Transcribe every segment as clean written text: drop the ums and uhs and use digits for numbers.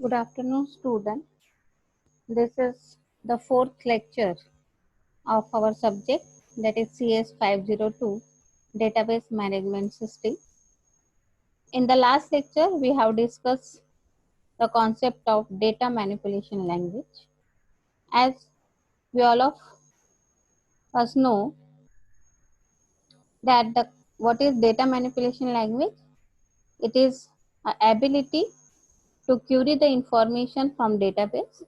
Good afternoon, student. This is the fourth lecture of our subject, that is CS 502 Database Management System. In the last lecture, we have discussed the concept of data manipulation language. As we all of us know that what is data manipulation language? It is an ability to query the information from database.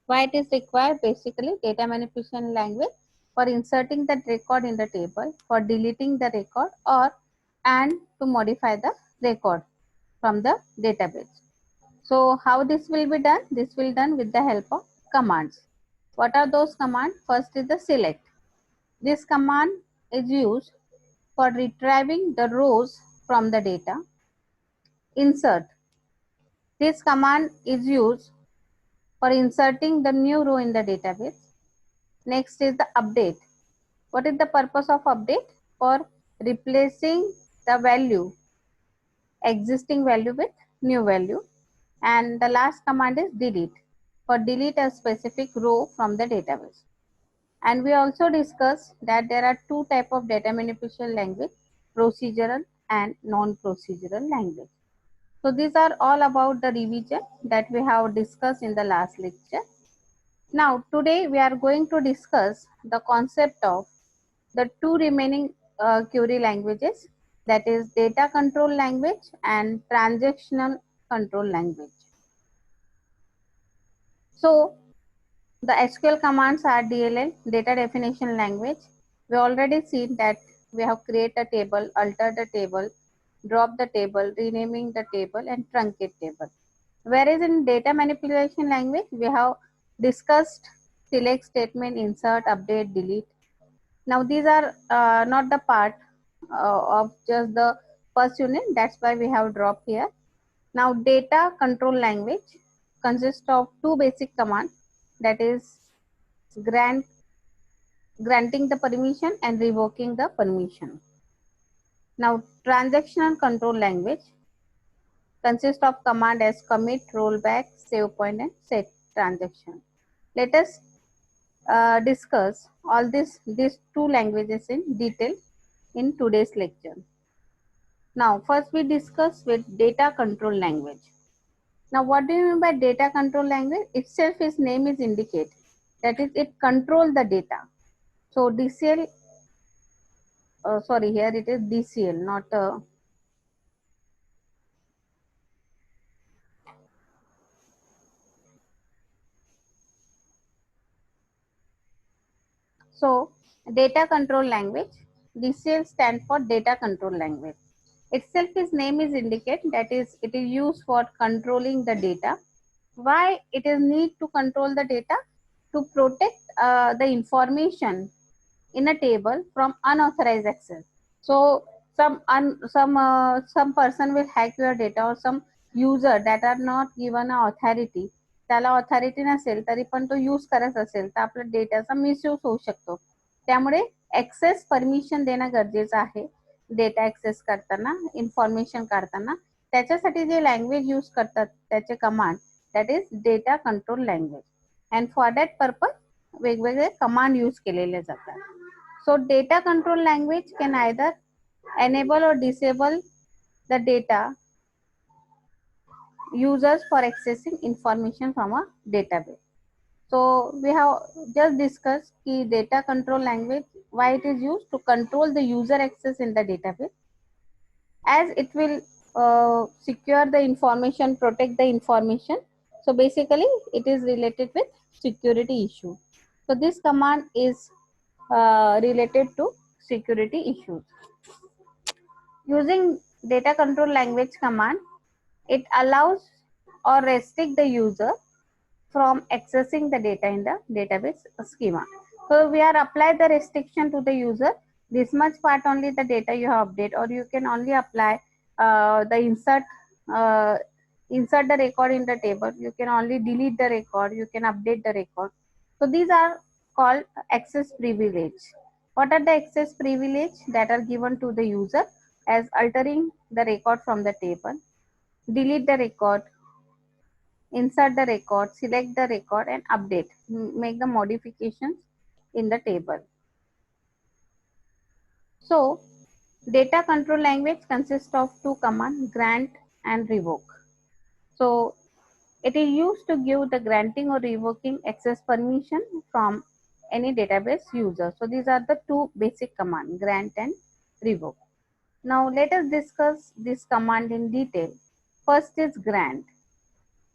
Why it is required? Basically, data manipulation language for inserting that record in the table, for deleting the record, or and to modify the record from the database. So how this will be done? This will be done with the help of commands. What are those commands? First is the select. This command is used for retrieving the rows from the data. Insert. This command is used for inserting the new row in the database. Next is the update. What is the purpose of update? For replacing the value, existing value with new value. And the last command is delete, for delete a specific row from the database. And we also discussed that there are two types of data manipulation language, procedural and non-procedural language. So these are all about the revision that we have discussed in the last lecture. Now today we are going to discuss the concept of the two remaining query languages, that is data control language and transactional control language. So the SQL commands are DLL, data definition language. We already seen that we have created a table, alter the table, drop the table, renaming the table and truncate table. Whereas in data manipulation language, we have discussed select statement, insert, update, delete. Now these are not the part of just the first unit, that's why we have dropped here. Now data control language consists of two basic commands, that is granting the permission and revoking the permission. Now transactional control language consists of command as commit, rollback, save point and set transaction. Let us discuss all these two languages in detail in today's lecture. Now first we discuss with data control language. Now what do you mean by data control language? Itself its name is indicate, that is it controls the data. So DCL, sorry, here it is DCL, not so data control language, DCL stands for data control language. Itself its name is indicate, that is it is used for controlling the data. Why it is need to control the data? To protect the information in a table from unauthorized access. So some person will hack your data, or some user that are not given a authority, त्याला authority नसेल तरी पण तो use करत असेल तर आपल्या डेटाचा मिसयूज होऊ शकतो. त्यामुळे ऍक्सेस परमिशन देणं गरजेचं आहे डेटा ऍक्सेस करताना, इन्फॉर्मेशन काढताना. त्याच्यासाठी जे लँग्वेज यूज करतात त्याचे command, that is data control language. And for that purpose वेगवेगळे कमांड यूज केलेले जातात. So data control language can either enable or disable the data users for accessing information from a database. So we have just discussed the data control language, why it is used to control the user access in the database, as it will secure the information, protect the information. So basically it is related with security issue. So this command is related to security issues. Using data control language command, it allows or restrict the user from accessing the data in the database schema. So we are apply the restriction to the user. This much part only the data you have update, or you can only apply the insert the record in the table. You can only delete the record. You can update the record. So these are called access privilege. What are the access privilege that are given to the user? As altering the record from the table, delete the record, insert the record, select the record and update, make the modifications in the table. So data control language consists of two commands, grant and revoke. So it is used to give the granting or revoking access permission from any database user. So these are the two basic commands, grant and revoke. Now let us discuss this command in detail. First is grant.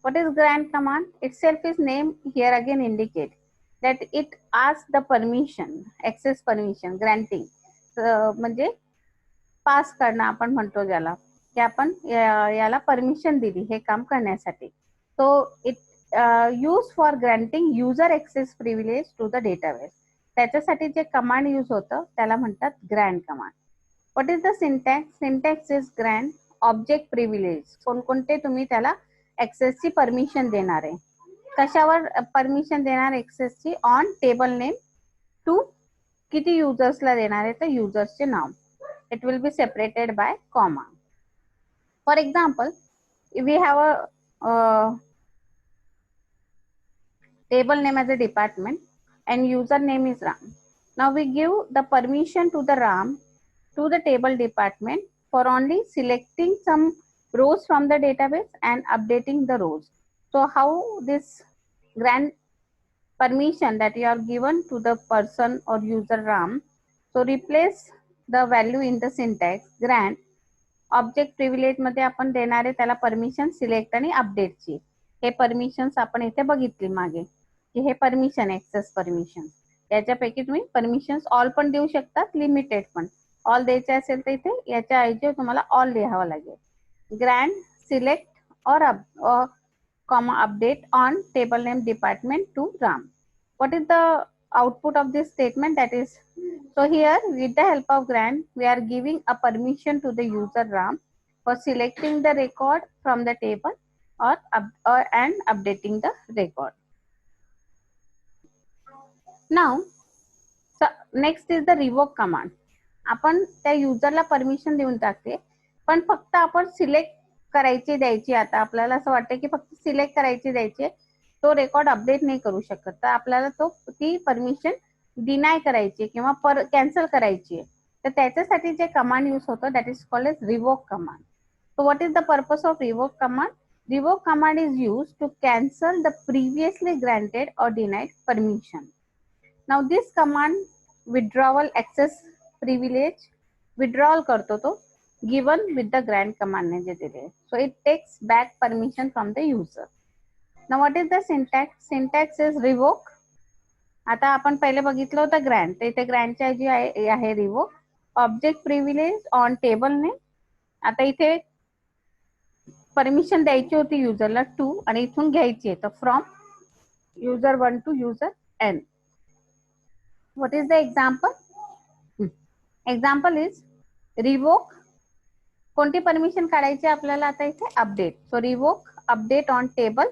What is grant command? Itself is name here again indicate that it asks the permission, access permission, granting. म्हणजे पास करणं आपण म्हणतो ज्याला, की आपण याला permission दिली हे काम करण्यासाठी. So it use for granting user access privilege to the database. त्याच्यासाठी जे कमांड यूज होतं त्याला म्हणतात grant command. What is the syntax? Syntax is grant object privilege. कोणकोणते तुम्ही त्याला ऍक्सेसची परमिशन देणार आहे. कशावर परमिशन देणार ऍक्सेसची? ऑन टेबल नेम टू किती युजर्सला देणार आहे तर युजर्सचे नाव. It will be separated by comma. For example, if we have a table name as a department and user name is Ram. Now we give the permission to the Ram to the table department for only selecting some rows from the database and updating the rows. So how this grant permission that you are given to the person or user Ram, so replace the value in the syntax grant object privilege मध्ये आपण देणार आहे त्याला permission select आणि अपडेटची. हे permissions आपण इथे बघितली मागे की हे परमिशन ऍक्सेस परमिशन. याच्यापैकी तुम्ही परमिशन्स ऑल पण देऊ शकतात, लिमिटेड पण. ऑल द्यायचे असेल तर इथे याच्या ऐवजी तुम्हाला ऑल लिहावं लागेल. ग्रँट सिलेक्ट और comma update on table name department to Ram. What is the output of this statement? That is, so here with the help of grant we are giving a permission to the user Ram for selecting the record from the table and updating the record. Now so next is the revoke command. आपण त्या युजरला permission देऊन टाकते पण फक्त आपण select करायची द्यायची. आता आपल्याला असं वाटतं की फक्त सिलेक्ट करायची द्यायची, तो रेकॉर्ड अपडेट नाही करू शकत, तर आपल्याला ती परमिशन डिनाय करायची किंवा कॅन्सल करायची. तर त्याच्यासाठी जे कमांड यूज होतं that is called as revoke command. So what is the purpose of revoke command? Revoke command is used to cancel the previously granted or denied permission. Now this command withdrawal access privilege withdrawal करतो तो given with the grant command ने जे दिले. So it takes back permission from the user. Now what is the syntax? Syntax is revoke. आता आपण पहिले बघितलं होतं Grant, तर इथे ग्रँटच्या ऐवजी आहे revoke. Object privilege on table ने. आता इथे परमिशन द्यायची होती युजरला 2 आणि इथून घ्यायची आहे तर from user 1 to user n. What is the example? Example is revoke. कोणती परमिशन काढायची आपल्याला आता इथे? Update. So revoke update on table,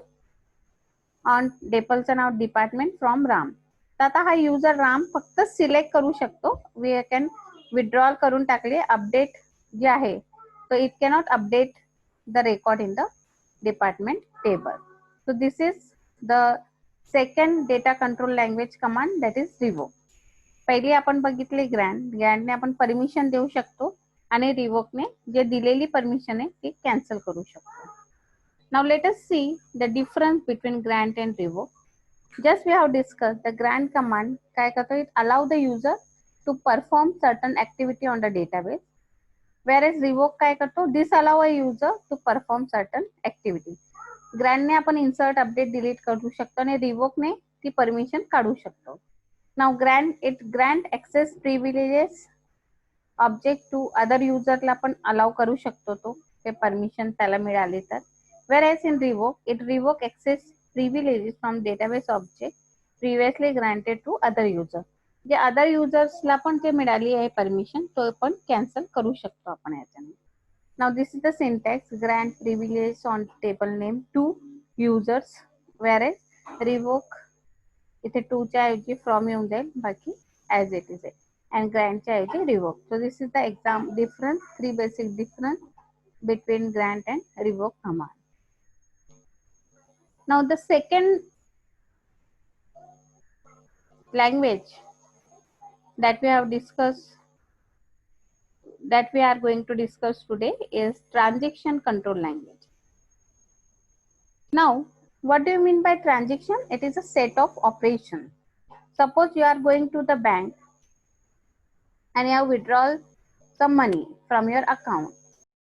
on टेबलचं नाव डिपार्टमेंट फ्रॉम राम. तर आता हा युजर राम फक्त सिलेक्ट करू शकतो. वी कॅन विड्रॉल करून टाकले. अपडेट जे आहे तो it cannot update the record in the department table. So this is the second data control language command that is revoke. पहिली आपण बघितली ग्रँट. ग्रँटने आपण परमिशन देऊ शकतो आणि रिवोकने जे दिलेली परमिशन आहे ती कॅन्सल करू शकतो. Now let us see the difference between grant and revoke. Just we have discussed the grant command काय करतो? It allow the user to perform certain activity on the database, whereas revoke काय करतो? Disallow a user to perform certain activity. ग्रँटने आपण insert update delete करू शकतो आणि रिवोकने ती permission काढू शकतो. Now grant access privileges object to other युजरला पण अलाउ करू शकतो तो ते परमिशन त्याला मिळाली तर. Whereas in revoke, it revoke access privileges from database object previously granted to other user. जे अदर युजर्सला पण जे मिळाली आहे परमिशन तो पण कॅन्सल करू शकतो आपण याच्याने. Now this is the syntax. Grant privilege on table name to users, whereas revoke इथे 2 च्या ऐवजी फ्रॉम येऊन जाईल, बाकी ऍज इट इज आहे. And grant च्या ऐवजी revoke. So this is the exam difference, 3 basic difference between grant and revoke command. Now the second language that we have discussed, that we are going to discuss today, is transaction control language. Now, what do you mean by transaction? It is a set of operations. Suppose you are going to the bank and you have withdrawn some money from your account.